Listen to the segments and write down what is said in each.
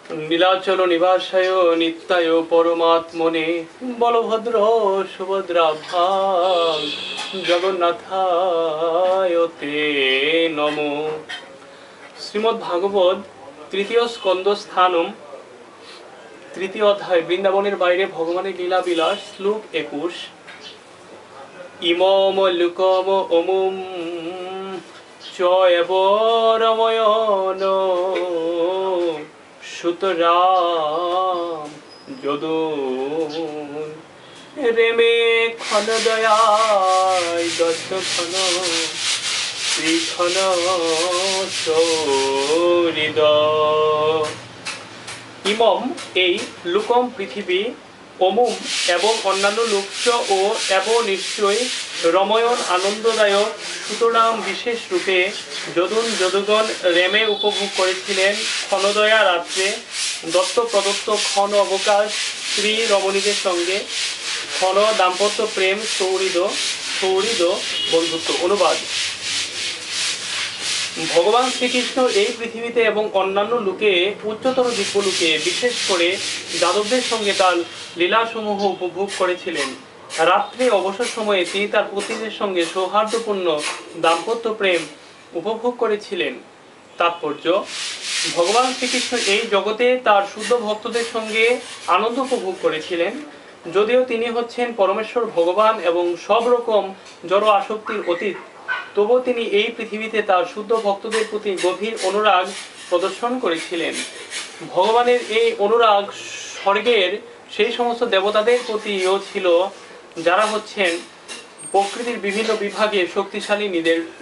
নীলাচল নিবাসায় নিত্যায় পরমাত্মনে বলভদ্র সুভদ্রাভাং জগন্নাথায় তে নমো। শ্রীমদ্ ভাগবত তৃতীয় স্কন্দ স্থানম, তৃতীয় অধ্যায় বৃন্দাবনের বাইরে ভগবানের লীলা বিলাস, শ্লোক 21। ইমম লুকম অমুম চ এব রময়ন সুতরাম যদুন রেমে খন দয়ায় দত্ত খন শ্রীখন সৌরিদ। ইমম এই লুকম পৃথিবী, অমুম এবং অন্যান্য লোকচ ও এব নিশ্চয় রময়ন আনন্দদায়ক, সুতরাং বিশেষ রূপে যদুন যদুগণ রেমে উপভোগ করেছিলেন ক্ষণদয়া রাত্রে দত্ত প্রদত্ত ক্ষণ অবকাশ শ্রী রমণীদের সঙ্গে। ক্ষণ দাম্পত্য প্রেম, সৌহৃদ সৌহৃদ বন্ধুত্ব। অনুবাদ: ভগবান শ্রীকৃষ্ণ এই পৃথিবীতে এবং অন্যান্য লোকে, উচ্চতর দিব্যলোকে, বিশেষ করে যাদবদের সঙ্গে তার লীলাসমূহ উপভোগ করেছিলেন। রাত্রে অবসর সময়ে তিনি তার পত্নীদের সঙ্গে সৌহার্দ্যপূর্ণ দাম্পত্য প্রেম উপভোগ করেছিলেন। তাৎপর্য: ভগবান শ্রীকৃষ্ণ এই জগতে তার শুদ্ধ ভক্তদের সঙ্গে আনন্দ উপভোগ করেছিলেন। যদিও তিনি হচ্ছেন পরমেশ্বর ভগবান এবং সব রকম জড় আসক্তির অতীত, তবুও তিনি এই পৃথিবীতে তার শুদ্ধ ভক্তদের প্রতি গভীর অনুরাগ প্রদর্শন করেছিলেন। ভগবানের এই অনুরাগ স্বর্গের সেই সমস্ত দেবতাদের প্রতিও ছিল যারা হচ্ছেন প্রকৃতির বিভিন্ন বিভাগে শক্তিশালী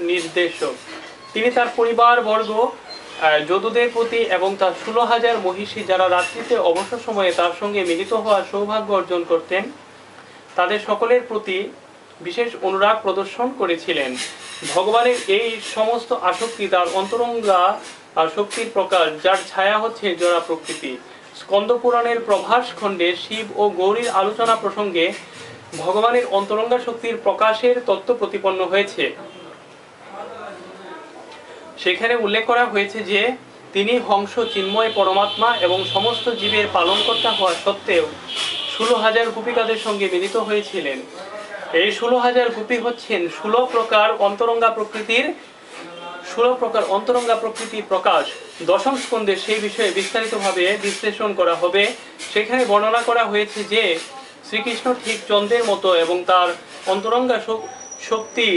নির্দেশক। তিনি তার পরিবারবর্গ যদুদের প্রতি এবং তার 16,000 মহিষী যারা রাত্রিতে অবসর সময়ে তার সঙ্গে মিলিত হওয়ার সৌভাগ্য অর্জন করতেন, তাদের সকলের প্রতি বিশেষ অনুরাগ প্রদর্শন করেছিলেন। ভগবানের এই সমস্ত আসক্তি তার অন্তরঙ্গা শক্তির প্রকাশ, যার ছায়া হচ্ছে জড়া প্রকৃতি। স্কন্দ পুরাণের প্রভাস খণ্ডে শিব ও গৌরীর আলোচনা প্রসঙ্গে ভগবানের অন্তরঙ্গা শক্তির প্রকাশের তত্ত্ব প্রতিপন্ন হয়েছে। সেখানে উল্লেখ করা হয়েছে যে তিনি হংস চিন্ময় পরমাত্মা এবং সমস্ত জীবের পালনকর্তা হওয়া সত্ত্বেও 16,000 গোপিকাদের সঙ্গে মিলিত হয়েছিলেন। এই 16,000 গোপী হচ্ছেন 16 প্রকার অন্তরঙ্গা প্রকৃতির প্রকাশ। দশম স্কন্ধে সেই বিষয়ে বিস্তারিতভাবে বিশ্লেষণ করা হবে। সেখানে বর্ণনা করা হয়েছে যে শ্রীকৃষ্ণ ঠিক চন্দ্রের মতো এবং তার অন্তরঙ্গা শক্তি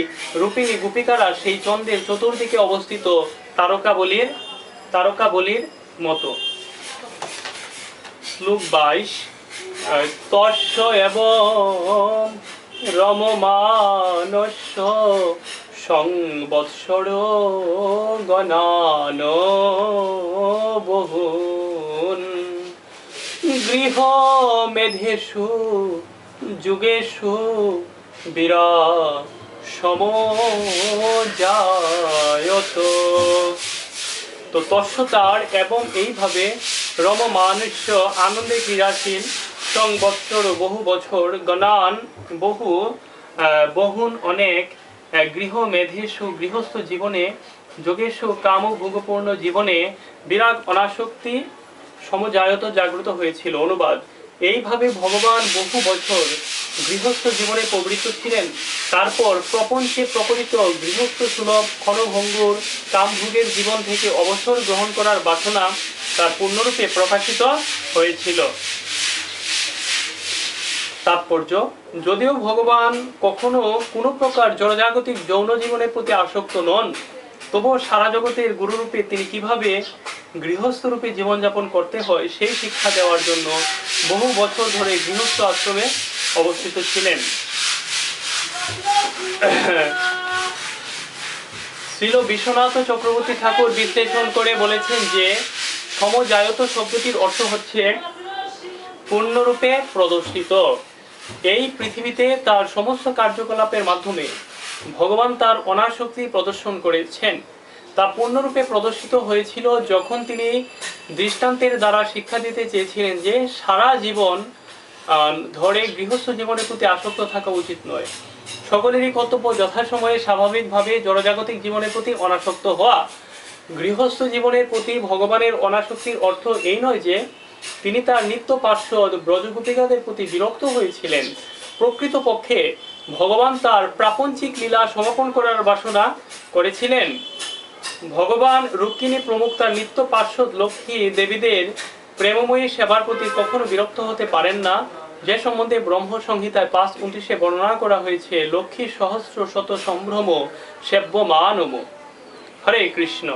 রূপিণী গোপিকারা সেই চন্দ্রের চতুর্দিকে অবস্থিত তারকাবলীর মতো। শ্লোক 22। তস্য এবং রমমানস্য সংবৎসর গণান বহুন গৃহ মেধেষু যুগেষু বিরা সমজায়ত। তো তস্য তার এবং এইভাবে রমমানস্য আনন্দে ক্রীড়াশীল সংবৎসর বহু বছর গণান বহুন অনেক গৃহ মেধেষু গৃহস্থ জীবনে যোগেষু কাম ভোগপূর্ণ জীবনে বিরাগ অনাসক্তি সমজায়ত জাগ্রত হয়েছিল। অনুবাদ: এইভাবে ভগবান বহু বছর গৃহস্থ জীবনে প্রবৃত্ত ছিলেন। তারপর প্রপঞ্চে প্রকটিত গৃহস্থ সুলভ ক্ষণভঙ্গুর কামভোগের জীবন থেকে অবসর গ্রহণ করার বাসনা তার পূর্ণরূপে প্রকাশিত হয়েছিল। তাৎপর্য: যদিও ভগবান কখনো কোনো প্রকার জড়জাগতিক যৌন জীবনের প্রতি আসক্ত নন, তবুও সারা জগতের গুরুরূপে তিনি কিভাবে গৃহস্থ রূপে জীবনযাপন করতে হয় সেই শিক্ষা দেওয়ার জন্য বহু বছর ধরে গৃহস্থ আশ্রমে অবস্থিত ছিলেন। শ্রীল বিশ্বনাথ চক্রবর্তী ঠাকুর বিশ্লেষণ করে বলেছেন যে সমজায়ত শব্দটির অর্থ হচ্ছে পূর্ণরূপে প্রদর্শিত। এই পৃথিবীতে তার সমস্ত কার্যকলাপের মাধ্যমে ভগবান তার অনাসক্তি প্রদর্শন করেছেন। তা পূর্ণরূপে প্রদর্শিত হয়েছিল যখন তিনি দৃষ্টান্তের দ্বারা শিক্ষা দিতে চেয়েছিলেন যে সারা জীবন ধরে গৃহস্থ জীবনের প্রতি আসক্ত থাকা উচিত নয়। সকলেরই কর্তব্য যথাসময়ে স্বাভাবিকভাবে জড়জাগতিক জীবনের প্রতি অনাসক্ত হওয়া। গৃহস্থ জীবনের প্রতি ভগবানের অনাসক্তির অর্থ এই নয় যে তিনি তার নিত্য পার্শ্বদ ব্রজগোপিকাদের প্রতি বিরক্ত হয়েছিলেন। প্রকৃতপক্ষে ভগবান তার প্রাপঞ্চিক লীলা সমাপন করার বাসনা করেছিলেন। ভগবান রুক্মিণী প্রমুখ তার নিত্য পার্শ্বদ লক্ষ্মী দেবীদের প্রেমময়ী সেবার প্রতি কখনো বিরক্ত হতে পারেন না, যে সম্বন্ধে ব্রহ্ম সংহিতায় 5:29 বর্ণনা করা হয়েছে, লক্ষ্মী সহস্র শত সম্ভ্রম সেব্যমানম। হরে কৃষ্ণ।